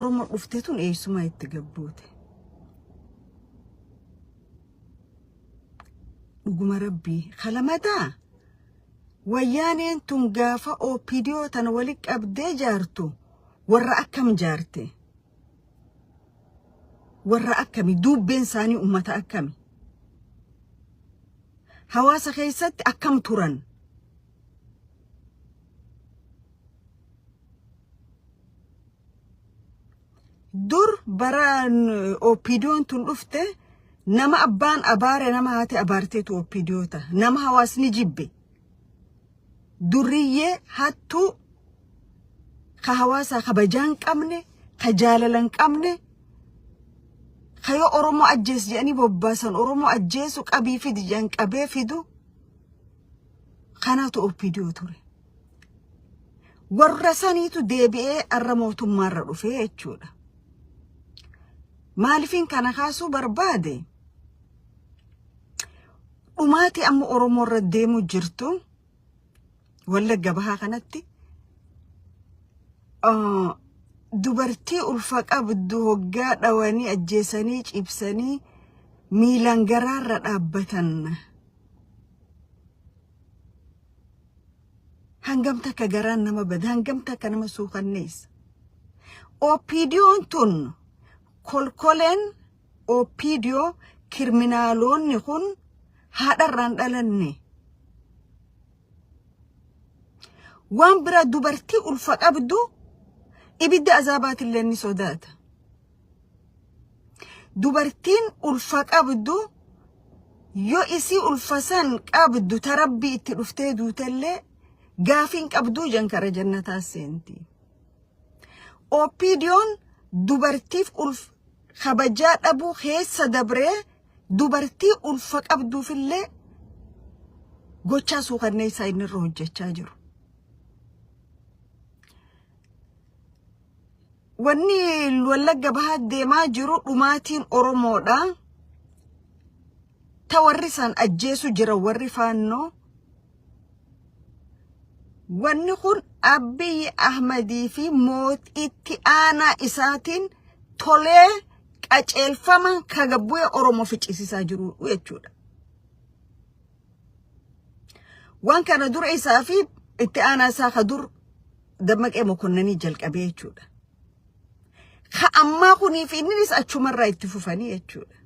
oromo dhufteetun eessuma itti gabboote dhuguma rabbii kalamata wayyaaneen tun gaafa OPDO tan wali qabdee jaartu warra akkam jaarte warra akkami dubbeen isaanii ummata akkami hawaasa keessatti akkam turan dur baran OPDO tun dhufte nama abbaan abaare nama haati abaarteetu OPDO ta nama hawaasni jibbe durriye hattu ka hawaasa kabajaan qabne ka jaalalan qabne kayo oromo ajjees jedhanii bobbaasan oromo ajjeesu qabii fidi jan qabee fidu kanaatu OPDO ture warra saniitu deebi'ee arra mootummaarra dhufee jechuudha maaliifin kana kaasuu barbaade umaati amma oromo irra deemu jirtu wallagga bahaa kanatti dubartii ulfa qabdu hoggaa dhawanii ajjeesanii cibsanii miilan garaarra dhaabbatan hangamta ka garaan nama bada hangamta ka nama suukanneessa OPDO'n tun kolkoleen OPDO kirminaaloonni kun haadharraan dhalanne waan bira dubartii ulfa qabdu ibidda azaabatillee ni sodaata dubartiin ulfa qabdu yoo isi ulfa san qabdu tarabbii itti dhuftee duutellee gaafiin qabdu jankara jannataa seenti OPDO'n dubartiif kabajaa dhabuu keessa dabree dubartii ulfa qabduufillee gochaa suukanneessaa inni irra hojjechaa jiru wanni wallagga bahaa deemaa jiru dhumaatiin oromoodha ta warri san ajjeesu jira warri faannoo wanni kun Abiy Ahmedii fi mootiitti aanaa isaatiin tolee qaceelfama kagabbu'ee oromo ficcisiisaa jiru jechuudha waan kana dura isaa fi itti aanaa isaa ka dur dammaqee mokonnanii jalqabee jechuudha ka ammaa kuniif innis achumarraa itti fufanii jechuudha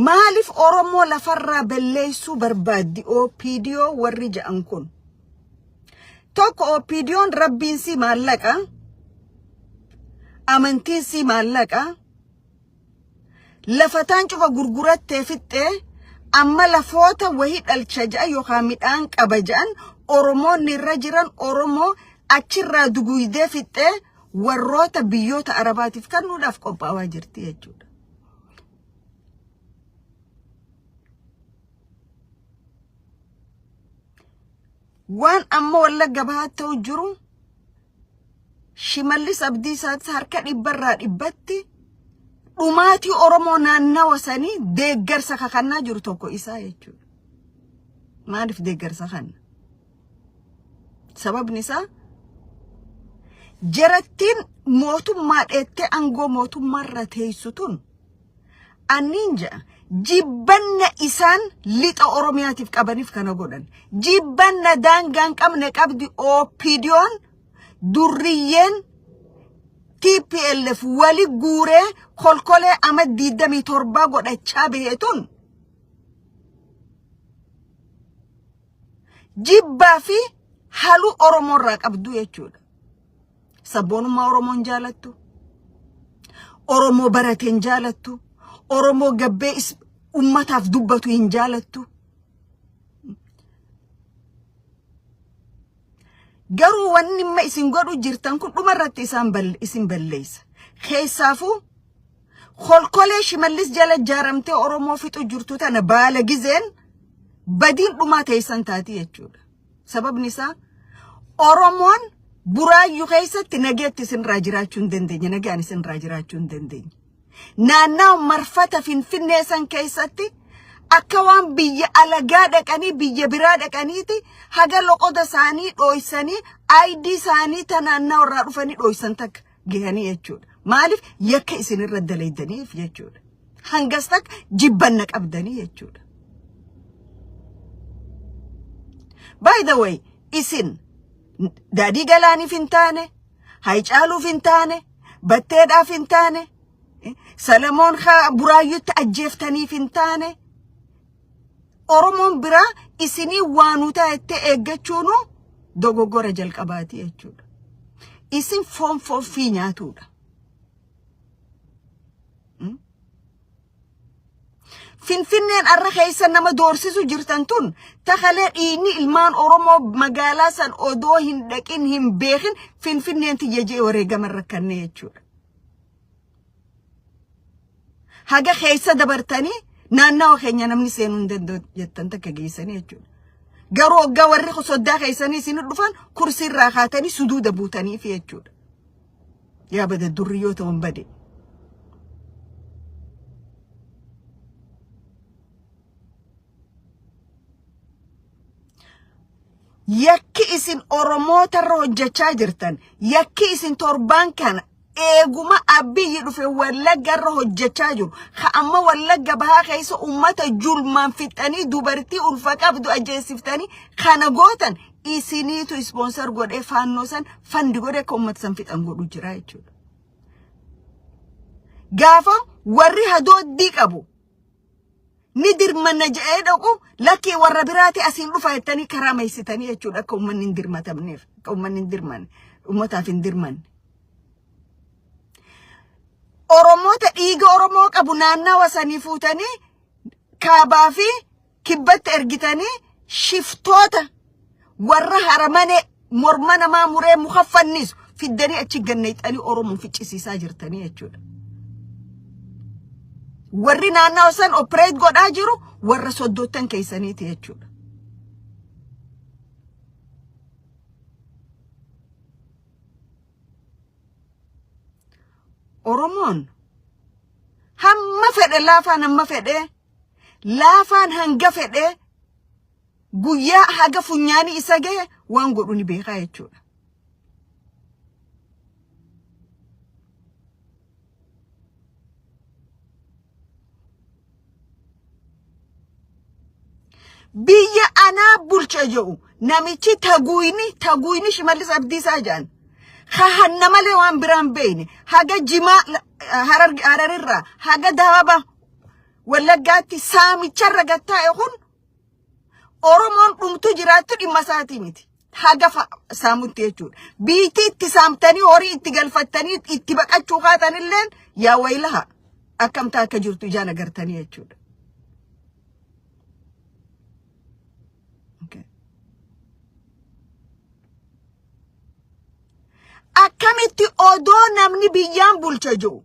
maaliif oromoo lafarraa balleessuu barbaaddi OPDO warri ja'an kun tokko OPDO'n rabbiin si maallaqa amantiin si maallaqa lafataan cufa gurgurattee fixxee amma lafoota wahii dhalcha ja'a yookaan midhaan qaba ja'an oromoonni irra jiran oromoo achirraa duguydee fixxee warroota biyyoota arabaatiif kennuudhaaf qophaa'aa jirti jechuudha waan amma wallagga bahaa ta'u jiru Shimallis Abdiisaatti harka dhibbarraa dhibbatti dhumaatii oromoo naannawa sanii deeggarsa kakannaa jiru tokko isaa jechuudha maaliif deeggarsa kanna sababni isaa jarattiin mootummaa dheettee aangoo mootummaarra teessutun anninja jibbanna isaan lixa oromiyaatiif qabaniif kana godhan jibbanna daangaan qabne qabdi OPDO'n durriyyeen TPLF wali guuree kolkolee ama 27 godhachaa beetun jibbaa fi halu oromoorraa qabdu jechuudha sabboonummaa oromoon jaalattu oromoo barateen jaalattu oromoo gabbee ummataaf dubbatu hin jaalattu garuu wanni ma isin godhu jirtan kun dhumarratti isin balleessa keessaafu kolkolee Shimallis jala jaaramtee oromoo fixu jirtu tana baala gizeen badiin dhumaa teessan taati jechuudha sababni isaa oromoon buraayyuu keessatti nageetti isinirraa jiraachuu hin dandeenye nagaan isinirraa jiraachuu hin dandeenye naannaa marfata finfinnee san keessatti akka waan biyya alagaa dhaqanii biyya biraa dhaqaniiti haga loqoda isaanii dhoysanii ID isaanii tanaannaa irraa dhufanii dhoysan takka gahanii jechuudha. Maaliif yakka isinirra dalaydaniif jechuudha. Hangas takka jibbanna qabdanii jechuudha. By the way, isin daadii galaaniif hin taane, Haayicaaluuf hin taane, Batteedhaaf hin taane, Salamoon Buraayyuutti ajjeeftaniif hin taane, Oromoon biraa isinii waanuutaa itti eeggachuunu dogoggora jalqabaati jechuudha. Isin foon fi nyaatuudha. Finfinneen arra keessa nama doorsisu jirtan tun takalee dhiini ilmaan Oromoo magaalaa san odoo hin dhaqin hin beekin Finfinneen tiyyajee wareegaman rakkanne jechuudha. Haga keessa dabartanii naannawa keenya namni seenuu hin danda'u jettan takka geessanii jechuudha. Garuu waggaa warri soddaa keessanii isin dhufan kursiirraa kaatanii suduuda buutaniif jechuudha. Yaa bada durriyyoo ta'uun bade. Yakki isin Oromootarra hojjechaa jirtan, yakki isin torbaan kana eeguma Abiyyi dhufe Wallaggarra hojjechaa jiru. Amma Wallagga bahaa keessa ummata julmaan fixanii dubartii ulfa qabdu ajjeesiftanii kana gootan isiniitu sponsor godhee faannoo san fandi godhee akka ummata san fixan godhu jira jechuudha. Gaafa warri hadooddii qabu ni dirmanna jedhee dhaqu lakkii warra biraati asiin dhufa jettanii karaa meessitanii jechuudha akka ummanni hin dirmatamneef akka ummanni hin dirmanne ummataaf hin dirmanne. Oromoota dhiiga Oromoo qabu naannawa sanii fuutanii kaabaa fi kibbatti ergitanii shiftoota warra haramane morma namaa muree mukaffannisu fiddanii achi ganneexanii Oromoo ficcisiisaa jirtanii jechuudha. Warri naannawa san operate godhaa jiru warra soddootan keessaniiti jechuudha. Oromoon hamma fedhe laafaan hamma fedhe laafaan hanga fedhe guyyaa haga funyaanii isa gahe waan godhu ni beekaa jechuudha. Biyya anaa bulcha jedhu namichi taguyni Shimallis Abdiisaa jedhan. Hanna malee waan biraan beeyne haga jimaa hararirraa haga daaba Wallaggaatti saamicharra gattaa'e kun Oromoon dhumtu jiraattu dhimma isaatii miti. Haga saamutti jechuudha. Biitii itti saamtanii horii itti galfattanii itti baqachuu kaatanilleen yaa waylaha akkamtaa akka jirtu ijaan agartanii jechuudha. Akkamitti odoo namni biyyaan bulcha jiru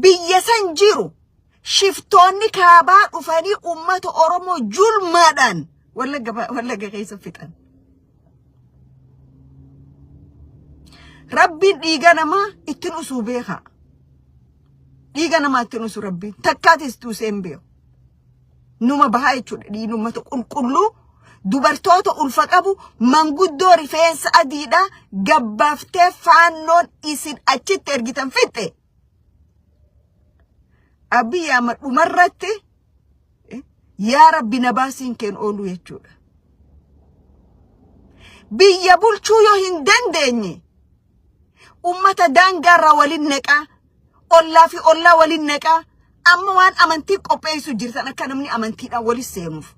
biyya san jiru shiftoonni kaabaa dhufanii ummata Oromoo julmaadhaan Wallagga keessa fixan. Rabbiin dhiiga namaa ittiin usuu beekaa. Dhiiga namaa ittiin usuu Rabbiin takkaatis tuuseen beeku. Numa bahaa jechuudha dhiigni ummata qulqulluu. Dubartoota ulfa qabu manguddoo rifeensa adiidha gabbaaftee faannoon isin achitti ergitan fixe. Abiyyi Ahmad dhumarratti yaa Rabbi na baasiin keen oolu jechuudha. Biyya bulchuu yoo hin dandeenye ummata daangaarraa waliin neqaa ollaa fi ollaa waliin neqaa amma waan amantii qopheessu jirtan akka namni amantiidhaan walis seenuuf.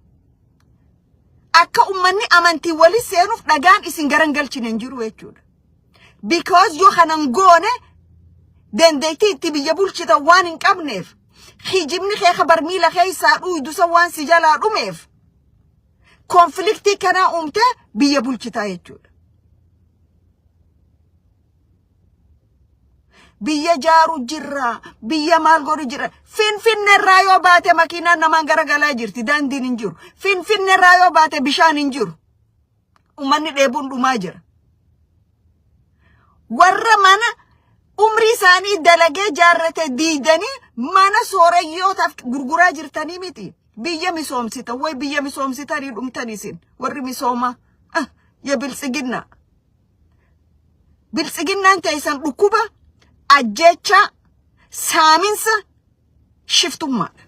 Akka ummanni amantii walis seenuuf dhagaan isin garangalchine hin jiru jechuudha. Because yoo kanan goone dandeettii itti biyya bulchitan waan hin qabneef hijibni kee barmiila keessaa dhuyidusa waan si jalaa dhumeef konfliktii kanaa uumte biyya bulchitaa jechuudha. Biyya jaaru jirra biyya maal godhu jira Finfinneerraa yoo baate makiinaan namaan garagalaa jirti daandiin hin jiru. Finfinneerraa yoo baate bishaan hin jiru. Ummanni dheebuun dhumaa jira. Warra mana umri isaanii dalagee jaarrate diidanii mana sooreyyoota gurguraa jirtanii miti. Biyya misoomsitan way biyya misoomsitanii dhumtan isin warri misooma ya biltsiginna. Biltsiginnaan ta'isan dhukkuba ajjecha saaminsa shiftummaadha.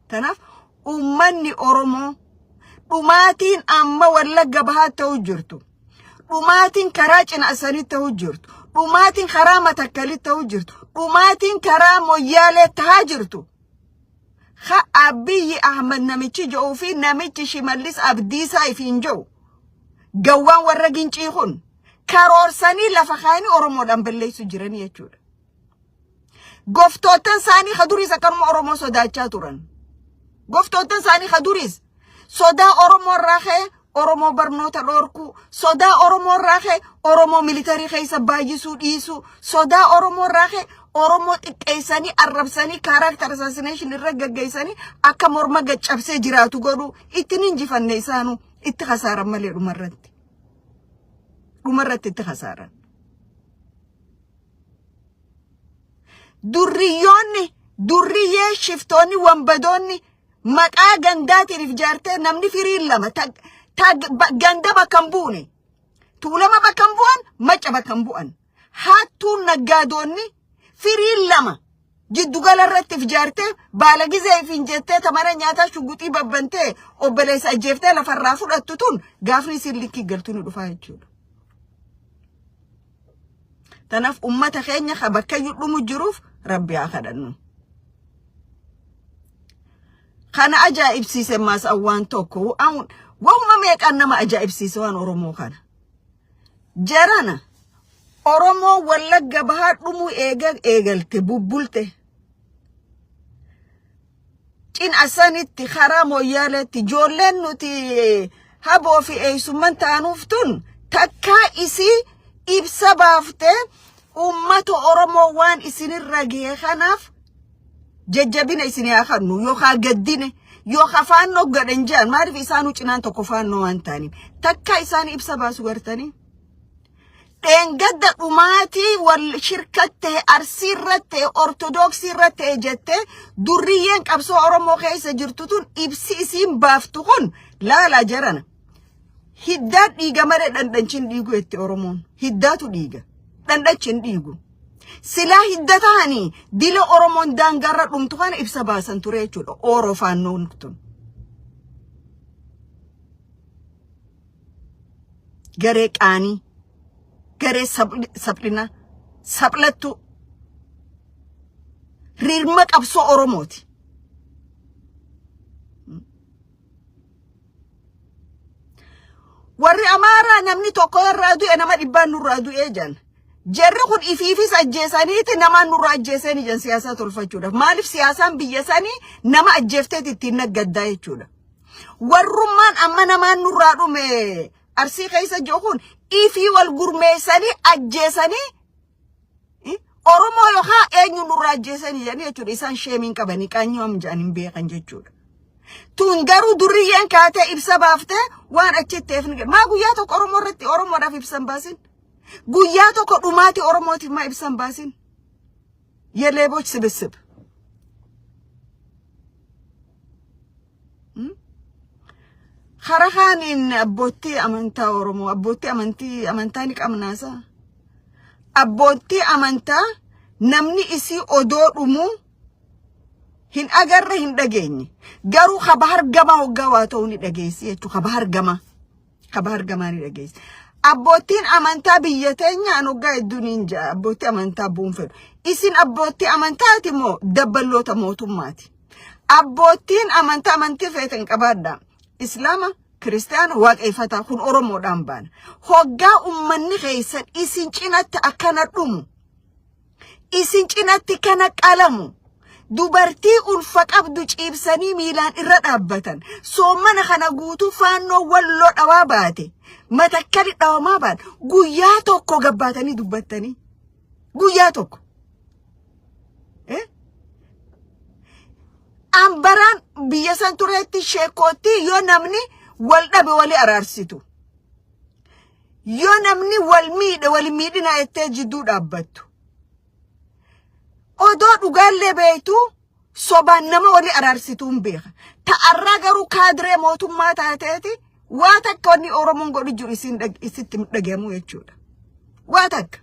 Tanaaf ummanni Oromoo dhumaatiin amma Wallagga Bahaa ta'uu jirtu. Dhumaatiin karaa Cinaasanii ta'uu jirtu. Dhumaatiin karaa Matakkalii ta'uu jirtu. Dhumaatiin karaa Moyyaalee ta'aa jirtu. Abiyyi Ahmad namichi ji'uu fi namichi Shimallis Abdiisaa ifiin ji'u. Gawwaan warra gincii kun karoorsanii lafa kaanii Oromoodhaan balleessu jiranii jechuudha. Goftootan isaanii kaduriis akkanuma Oromoo sodaachaa turan. Goftootan isaanii kaduriis sodaa Oromoo irraa ka'e Oromoo barnoota dhorku, sodaa Oromoo irraa ka'e Oromoo militarii keessa baay'isuu dhiisu, sodaa Oromoo irraa ka'e Oromoo xiqqeessanii arrabsanii character assassination irra gaggeessanii akka morma gaccabsee jiraatu godhu ittiin injifanne isaanu itti khasaaran malee dhumarratti. Dhumarratti itti khasaaran. Durriyyee shiftoonni wambadoonni maqaa gandaatiin ijaartee namni firiin lama ganda bakka hin buune. Tuulama bakka hin bu'an, maca bakka hin bu'an. Hattuun naggaadonni firiin lama jiddugala irratti ijaartee baala gizee ifiin jettee tamara nyaataa shuguxii babbantee obboleessa ajjeeftee lafarraa fudhattu tun gaafni isin likkii galtu ni dhufaa jechuudha. Tanaaf ummata keenya ka bakka dhumu jiruuf Rabbi haa kadhannu. Kana ajaa'ibsiise maas awwaan tokko wahuma meeqaan nama ajaa'ibsiise waan Oromoo kana. Jarana Oromoo Wallagga Bahaa dhumuu eegalte bubbulte. Cinaasanitti karaa Moyyaaleetti ijoolleen nuti haboo fi eessummaan taanuuf tun takkaa isii ibsa baaftee ummata Oromoo waan isinirra ga'e kanaaf jajjabina isin haa kennu yookaan gaddine yookaan faannoo godhan jaan maaliif isaanuu cinaan tokko faannoo waan ta'aniif takka isaan ibsa baasu gartanii. Dhengadda dhumaatii wal shirkatte Arsii irratti Ortodoksii irratti jette durriyyeen qabsoo Oromoo keessa jirtu tun ibsi isiin baaftu kun laala jarana. Hiddaa dhiiga malee dhandhanchin dhiigu itti Oromoon. Hiddaatu dhiiga. Dhandhanchin dhiigu. Silaa hidda ta'anii dila Oromoon daangarra dhumtu kana ibsa baasan ture jechuudha. Oroo faannoon tun. Garee qaanii. Garee saphina. Saphattu. Rirma qabsoo Oromooti. Warri Amaaraa namni tokko irraa du'e nama dhibbaan nurraa du'ee jan. Jarri kun ifiifis ajjeesaniiti nama nurraa ajjeesanii jan siyaasaa tolfachuudhaaf. Maaliif siyaasaan biyya sanii nama ajjeefteet ittiin naggaddaa jechuudha. Warrummaan amma namaan nurraa dhume Arsii keessa jiru kun ifii wal gurmeessanii ajjeesanii Oromoo yookaan eenyu nurraa ajjeesanii jedhanii jechuudha. Isaan sheemiin qabanii qaanyoo amjaan hin beekan jechuudha. Tun garuu durriyyeen kaatee ibsa baaftee waan achitteef ni maa guyyaa tokko Oromoo irratti Oromoodhaaf ibsan baasin. Guyyaa tokko dhumaati Oromootiif maa ibsan baasin. Yeleeboch sibisib. Kharahaanin abbootii amantaa Oromoo abbootii amantaa ni qabnaasa. Abbootii amantaa namni isii odoo dhumuu hin agarre hin dhageenye garuu khabahar gama hoggaa waa ta'uu ni dhageessi jechuudha. Khabahar gamaa ni dhageessi. Abbootiin amantaa biyya teenya an hoggaa hedduun hin jaa abbootii amantaa bu'uun fedhu. Isin abbootii amantaati moo dabballoota mootummaati? Abbootiin amantii feetan qabaadha. Islaama Kiristaana waaqeffataa kun Oromoodhaan baana. Hoggaa ummanni keessan isin cinatti akkana dhumu. Isin cinatti kana qalamu. Dubartii ulfa qabdu ciibsanii miilaan irra dhaabbatan. Soomana kana guutuu faannoo walloo dhawaa baate. Matakkali dhawamaa baate. Guyyaa tokko gabbaatanii dubbattanii. Guyyaa tokko. Ambaraan biyya san tureetti sheekootti yoo namni wal dhabe walii araarsitu. yoo namni wal miidhina ettee jidduu dhaabbattu odoo dhugaallee beeytu sobaan nama wali araarsituun beeka ta'arraa garuu kaadiree mootummaa taateeti waa takka wanni Oromoon godhu jiru isitti dhagahamu jechuudha waa takka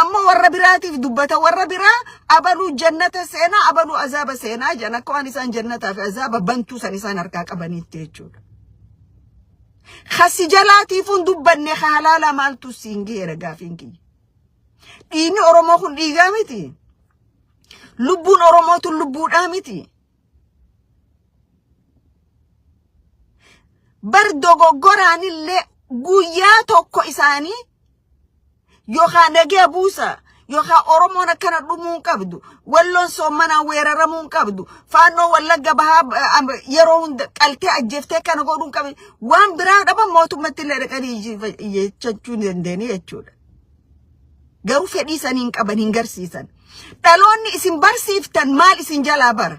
amma warra biraatiif dubbata warra biraa abaluu jannata seenaa abaluu azaaba seenaa jana akka waan isaan jannataa fi azaaba bantuu san isaan harkaa qabaniitti jechuudha khasi jalaatiifuun dubbanne halaala maaltu siingeera gaafiin kiyya dhiigni Oromoo kun dhiigaa miti lubbuun Oromootu lubbuudhaa miti bar dogoggoraanillee guyyaa tokko isaanii yookaan nagee buusa yookaan Oromoon akkana dhumuun qabdu walloon soommanaa weeraramuun qabdu faannoo wallagga bahaa yeroo hunda qaltee ajjeeftee kana godhuun qabdu waan biraa dhaba mootummatti illee dhaqanii jechuu dandeenye jechuudha garuu fedhii saniin qaban hin garsiisan dhaloonni isin barsiiftan maal isin jalaa bara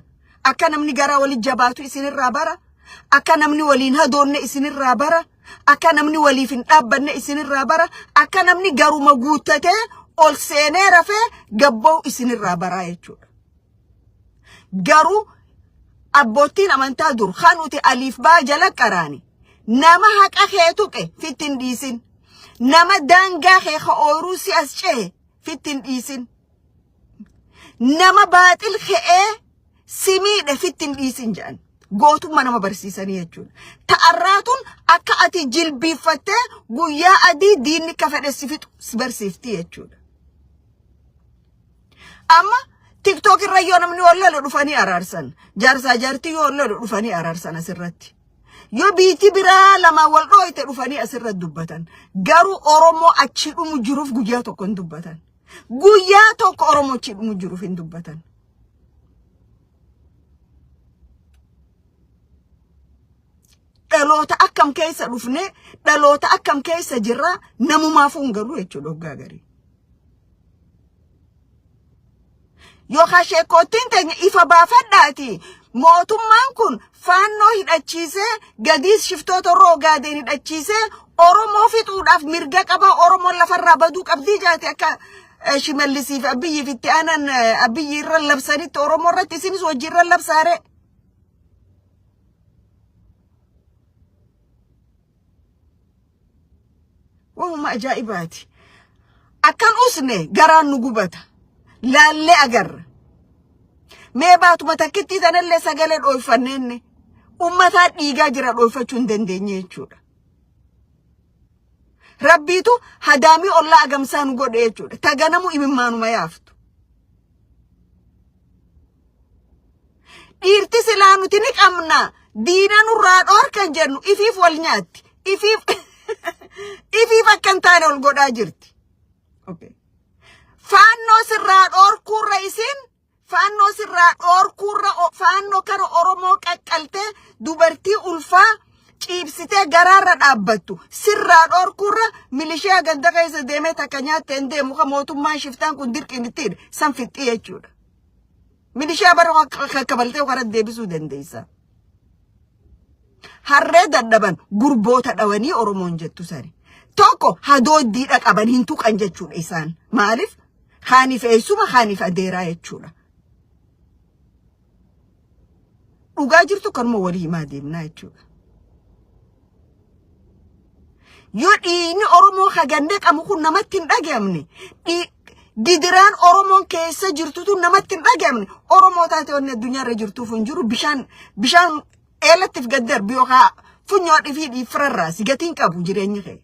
akka namni garaa waliin jabaatu isinirraa bara akka namni waliin hadoonne isinirraa bara akka namni waliif hin dhaabbanne isinirraa bara akka namni garuma guuttatee ol seenee rafee gabboo isinirraa baraa jechuudha garuu abbootiin amantaa dur kanuti aliif baa jala qaraani nama haqa kee tuqe fittin dhiisin nama daangaa kee ka ooyiruu si as cehe fittin dhiisin nama baaxil ke'ee si miidhe fittin dhiisin jedhan gootummaa nama barsiisanii jechuudha ta'arraatun akka ati jilbiiffattee guyyaa adii diinni ka fedhe si fixu si barsiifti jechuudha amma TikTok irra yoo namni wallalo dhufanii araarsan jaarsaa jaartii yoo wallalo dhufanii araarsan asirratti yoo biitii biraa lama wal dhooyte dhufanii asirratti dubbatan garuu Oromoo achi dhumu jiruuf guyyaa tokko hin dubbatan guyyaa tokko Oromoo achi dhumu jiruuf hin dubbatan dhaloota akkam keessa dhufne dhaloota akkam keessa jirra namumaaf hungalu jechuudha hoggaa garii yookaan sheekootiin teenya ifa baafadhaati mootummaan kun faannoo hidhachiisee gadiis shiftoota roogaadeen hidhachiisee Oromoo fixuudhaaf mirga qaba Oromoon lafarraa baduu qabdii jaati akka shimallisiif abiyyiif itti aanan abiyyi irra labsanitti Oromoo irratti isinis hojii irra labsaare wahuma ajaa'ibaati akkan usne garaan nu gubata laallee agarra mee baatuma takkitti sanallee sagalee dhooyfanneenne ummataa dhiigaa jira dhooyfachuu hin dandeenye jechuudha rabbiitu hadaamii ollaa agamsaa nu godhe jechuudha taganamu imimmaanuma yaaftu dhiirti silaa nuti ni qabna diina nurraa dhoorkan jennu ifiif wal nyaatti ifiif akkan taane ol godhaa jirti okay faannoo sirraa dhoorkuurra isin faannoo sirraa dhoorkuurra faannoo kana Oromoo qaqqaltee dubartii ulfaa ciibsitee garaarra dhaabbattu sirraa dhoorkuurra milishiyaa ganda keessa deemee takka nyaattee hin deemu ka mootummaan shiftaan kun dirqiin ittiin san fixxii jechuudha milishiyaa bara kakkabaltee karaa deebisuu dandeessa harree dadhaban gurboota dhawanii Oromoon jettu sani tokko hadooddiidha qaban hin tuqan jechuudha isaan maaliif Khanif eessuma Khanif adeeraa jechuudha dhugaa jirtu kanuma walii himaa deemnaa jechuudha yoo dhiigni Oromoo hagannee qabu kun namatti hin dhagahamne gidiraan Oromoon keessa jirtutu namatti hin dhagahamne Oromoo taate wanni addunyaarra jirtuuf hin jiru bishaan eelattiif gad darbi yookaan funyoo dhifii dhiifrarraa si gatiin qabu jireenya kee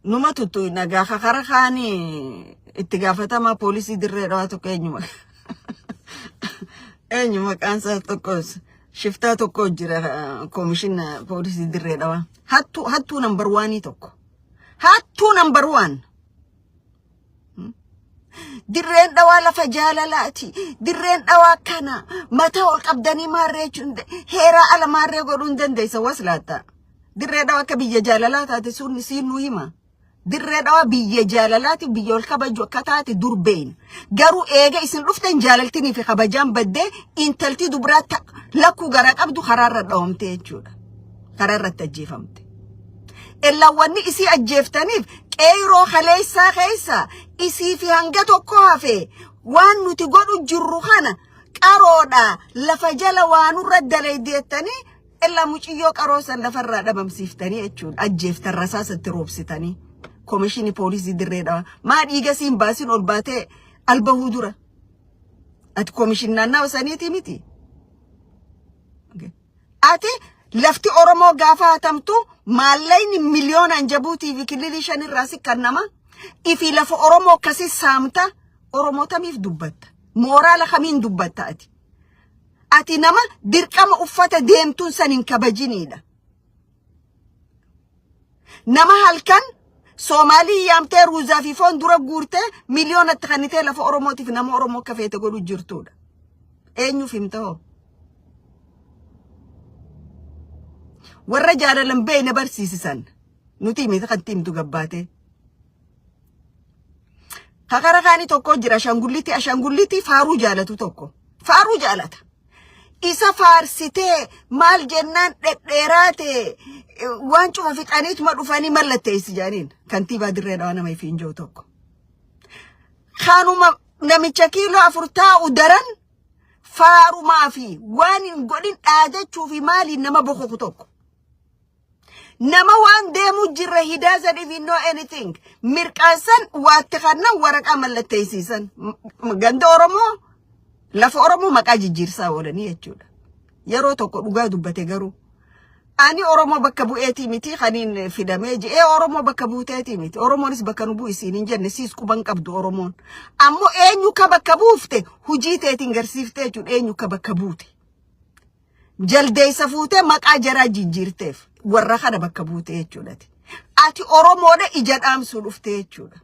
numa tuttu nagaa kakara kaani itti gaafatama poolisii dirree dhawaa tokko eenyuma qaansaa tokkos shiftaa tokko jira koomishina poolisii dirree dhawaa hattuu number 1 tokko hattuu number 1 dirreen dhawaa lafa jaalalaati dirreen dhawaa kana mataa ol qabdanii maarreechuun heeraa ala maarree godhuun dandeessa waslaata dirree dhawaa akka biyya jaalalaa taate sunni siin nu hima dirree dhawa biyya jaalalaati biyya ol kabaju akkataati durbeen garuu eega isin dhuftan jaalaltini fi kabajaan badde intalti dubraata lakku gara qabdu karaarra dhawamte jechuudha karaarra tajjeefamte illa wanni isi ajjeeftaniif qeyroo khaleessa keessa isi fi hanga tokko hafe waan nuti godhu jirru kana qaroodha lafa jala waanurra daleedeettani illa muciyyoo qaroosan lafarraa dhabamsiiftanii jechuudha ajjeeftan rasaasatti roobsitanii komishini poolisii dirreedha maa dhiiga siin baasin ol baatee albahuu dura ati komishin naannaa saniiti miti ati lafti oromoo gaafa hatamtu maallayni miliyoonaan jabuutii fi kililii shanirraa sikkannama ifi lafa oromoo akkasii saamta oromoo tamiif dubbatta mooraala kamiin dubbatta ati nama dirqama uffata deemtuun sanin kabajiniidha nama halkan Somali yaamtee ruuzaa fi foon dura guurtee miliyoonatti kannitee lafa oromootiif nama oromoo kafeete godhu jirtuudha eenyuuf himta'oo warra jaalalan beeyna barsiisisan nuti miti kan timtu gabbaate kakara kaanii tokko jira ashangulliti faaruu jaalatu tokko faaruu jaalata isa faarsitee maal jennaan dhedheeraate waan cuma fixaniit ma dhufanii mallatteessi jaaniin kantiibaa dirreedhaa nama ifiin jiru tokko kanuma namicha kiiloo 4 taa'u daran faarumaa fi waan hin godhin dhaajachuu fi maaliin nama bokoku tokko nama waan deemu jirre he doesn't even know anything mirqaasan waatti kannan waraqaa mallatteessisan ganda oromoo lafa oromoo maqaa jijjiirsaa oolanii jechuudha yeroo tokko dhugaa dubbate garuu ani oromoo bakka bu'eetii miti kaniin fidamee jee oromoo bakka buuteetii miti oromoonis bakka nu bu'isiin hin jenne siis quban qabdu oromoon ammoo eenyu ka bakka buufte hujii teetiin garsiiftee jechuudha eenyu ka bakka buute jaldeessa fuutee maqaa jaraa jijjiirteef warra kana bakka buute jechuudha ati oromoodha ija dhaamsuu dhufte jechuudha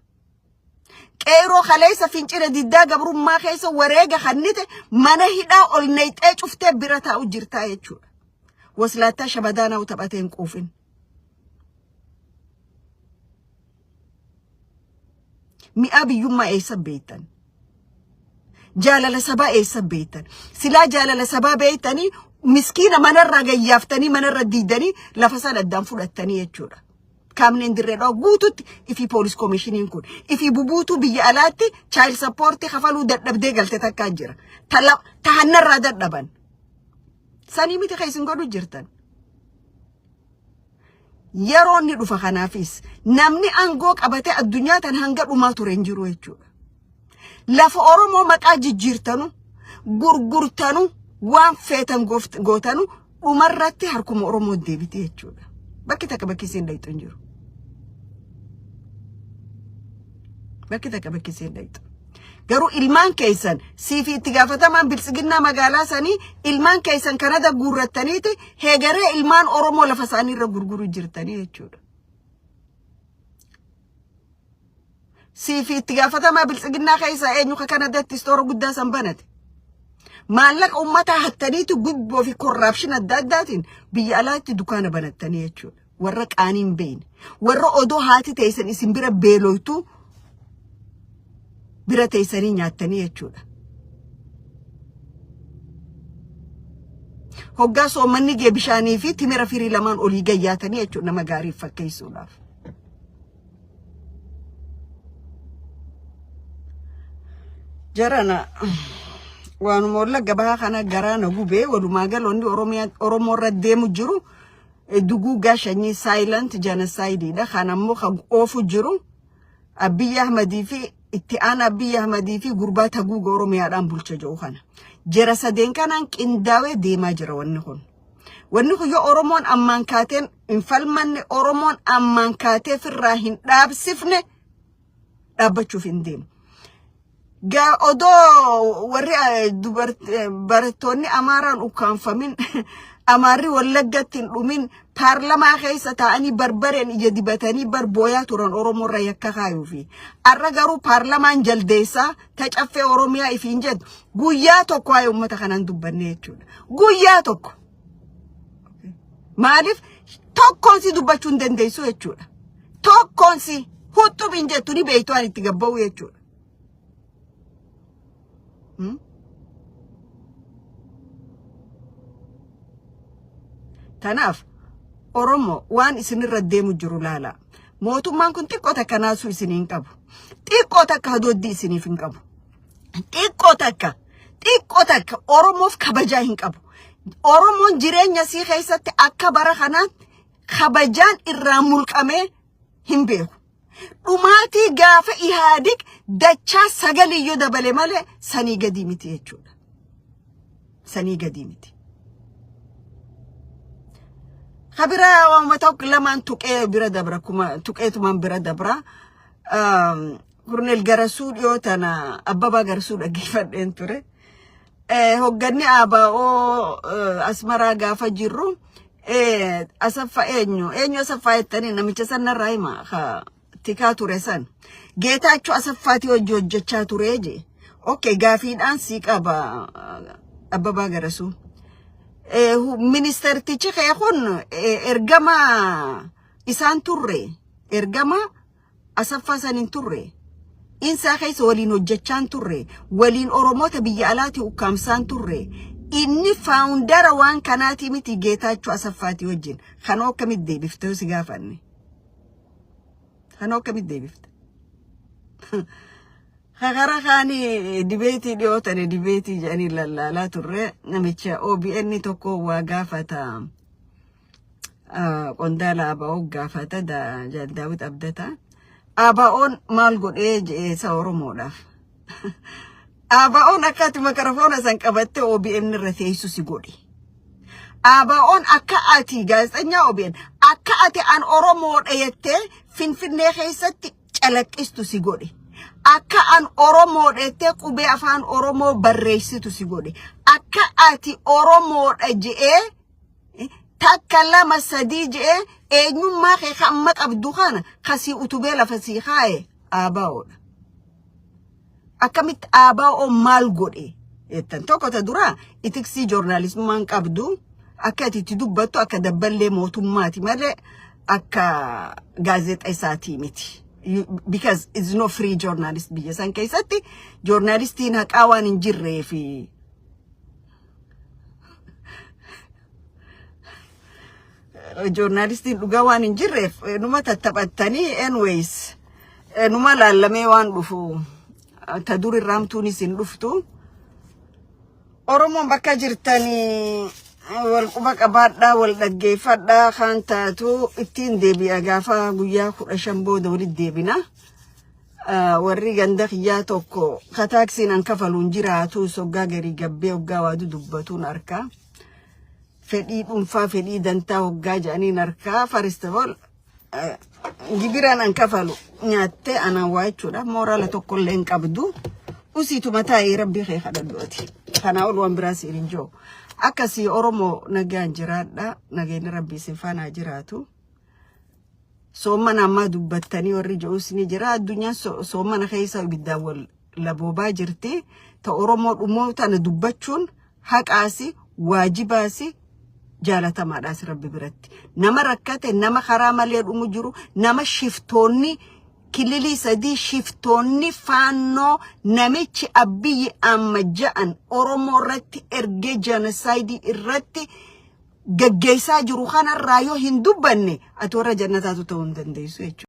qeyroo khaleessa fincira diddaa gabrummaa keessa wareega kannite mana hidhaa ol nayxee cuftee bira taa'u jirtaa jechuudha waslaataa shabadaanaa utaphateen quufin mi'a biyyummaa eessa beektan jaalala sabaa eessa beektan silaa jaalala sabaa beektanii miskiina manarraa gayyaaftanii manarra diidanii lafa san addaan fudhattanii jechuudha kaamneen dirreedhaa guututti ifi poolis komishiniin kun ifi bubuutuu biyya alaatti child support kafaluu dadhabdee galte takkaa jira tahannarraa dadhaban sanii miti keessin godhu jirtan yeroon ni dhufa kanaafis namni aangoo qabate addunyaa tan hanga dhumaa ture hin jiru jechuudha lafa oromoo maqaa jijjiirtanu gurgurtanu waan feetan gootanu dhumarratti harkuma oromoo deebite jechuudha bakki takka bakki seen daytu hin jiru bakki takka bakki seen daytu garuu ilmaan keessan siifi itti gaafatamaan biltsiginnaa magaalaa sanii ilmaan keessan kanada guurrattaniiti heegaree ilmaan oromoo lafa isaanii irra gurguru jirtanii jechuudha siifi itti gaafatamaa biltsiginnaa keessa eenyu ka kanadatti istoora guddaa san banate maallaqa ummataa hattaniiti gubboo fi korraapshin adda addaatiin biyya alaatti dukaana banattanii jechuudha warra qaaniin beeyne warra odoo haati teessan isin bira beeloytu bira teessanii nyaattanii jechuudha hoggaa soomanni gee bishaanii fi timira firii lamaan olii gayyaatanii jechuudha nama gaariif fakkeessuudhaaf jarana waanuma wallagga bahaa kana garaana gubee walumaa galoonni oromoo irra deemu jiru duguugaa shanyii silent genocideidha kan ammoo kan oofu jiru Abiy Ahmedii fi itti aanaa Abiy Ahmedii fi gurbaa taguuga oromiyaadhaan bulcha jiru kana jara sadeen kanaan qindaawee deemaa jira wanni kun yoo oromoon ammaan kaateen infalmanne oromoon ammaan kaatee firraa hin dhaabsifne dhaabbachuuf hin deemu ga odo warri barattoonni amaaraan ukkaanfamin amaarri wallaggattiin dhumin paarlamaa keessa taa'anii barbareen ija dibatanii barbooyaa turan oromoo irra yakka kaayuufi arra garuu paarlamaan jaldeessaa tacaffee oromiyaa ifiin jedhu guyyaa tokko waa'ee uummata kanaan dubbanne jechuudha guyyaa tokko maaliif tokkoon si dubbachuu hin dandeessu jechuudha tokkoon si Huxxu binjettu ni beeytu ani itti gabba'u jechuudha. Tanaaf Oromoo waan isinirra deemu jiru laala. Mootummaan kun xiqqoo takka naasuu isiniin qabu. Xiqqoo takka hadooddi isiniif hin qabu. Xiqqoo takka Oromoof kabajaa hin qabu. Oromoon jireenya sii keessatti akka bara kanaatti kabajaan irraa mulqamee hin beeku. Dhumaatii gaafa Ihaadig dachaa sagaliyyoo dabale malee sanii gadi miti jechuudha. Sanii gadi miti. Khabira wa tok laman tuqee bira dabra kuma tuqeetuman bira dabra Kurnel Garasuu yoo tana Abbabaa Garasuu dhaggeeffadheen ture. Hogganni ABO Asmaraa gaafa jirru Asaffaa eenyu Asaffaa jettanii namicha sanarraa hima tikaa ture san Geetaachoo Asaffaati hojjechaa ture je. Okay, gaafiidhaan sii qaba Abbabaa Garasuu. Minister tichi khaykhun ergama isaan turre ergama Asaffaa sanin turre insa khaysa waliin hojjechaan turre waliin Oromoota biyya alaati ukkaamsaan turre inni founder waan kanaati miti Geetaachoo Asaffaati wajjin kanoo kamit deebifte si gaafanne kanoo kamit deebifte Khagara khani debate dhiyootane debate jani lallaalaa turre namicha OBN tokko waa gaafata qondaala ABO gaafata Daawit Abdata ABO'n maal godhee jeesa Oromoodhaaf ABO'n akkati makarafoona san qabatte OBN irra teessu si godhi ABO'n akka ati gaazexeenya OBN akka ati an Oromoodha jettee Finfinnee keessatti calaqqistu si godhi akka an Oromoodha qubee afaan Oromoo barreessitu si godhe akka ati Oromoodha je'ee takka lama sadii je'ee eenyummaa kee hamma qabdu kana kasii utubee lafa sii kaaye ABO'dha. Akkamitti ABO maal godhe jettan tokko ta dura itiksii joornaalismummaan qabdu akka ati itti dubbattu akka dabballee mootummaati malee akka gaazexeessaatii miti. Because it's no free journalist biyya san keessatti journalistiin haqaa waan hin jirree fi journalistiin dhugaa waan hin jirreef numa tattaphattanii anyways numa laallamee waan dhufu ta dur irraamtuunis hin dhuftu Oromoon bakka jirtanii wal quba qabaadhaa wal dhaggeeffadhaa kan taatu ittiin deebi'a gaafa guyyaa 15 booda walitti deebina warri ganda kiyyaa tokko kataaksiin an kafaluun jiraatu soggaa garii gabbee hoggaa waadu dubbatuun arkaa fedhii dhuunfaa fedhii dantaa hoggaa jedhaniin arkaa first of all gibiraan an kafalu nyaattee anaan waa jechuudha mooraala tokkollee hin qabdu usiitu mataa rabbii kee kadhadhooti kanaa ol waan biraa siin joo akkasii Oromoo nagaan jiraadha nageenyi rabbii sin faana jiraatu soomana amma dubbattanii warri jo'us ni jira addunyaan soomana keessa ibiddaan wal laboobaa jirti ta Oromoo dhumoo tana dubbachuun haqaasi waajibaasi jaalatamaadhaas rabbi biratti nama rakkate nama karaa malee dhumu jiru nama shiftoonni kilili sadii shiftoonni faannoo namichi Abiyyi Ammajja'an Oromoo irratti erge genocide irratti gaggeessaa jiru kanarraa yoo hin dubbanne ati warra jannataatu ta'uu hin dandeessu jechuudha.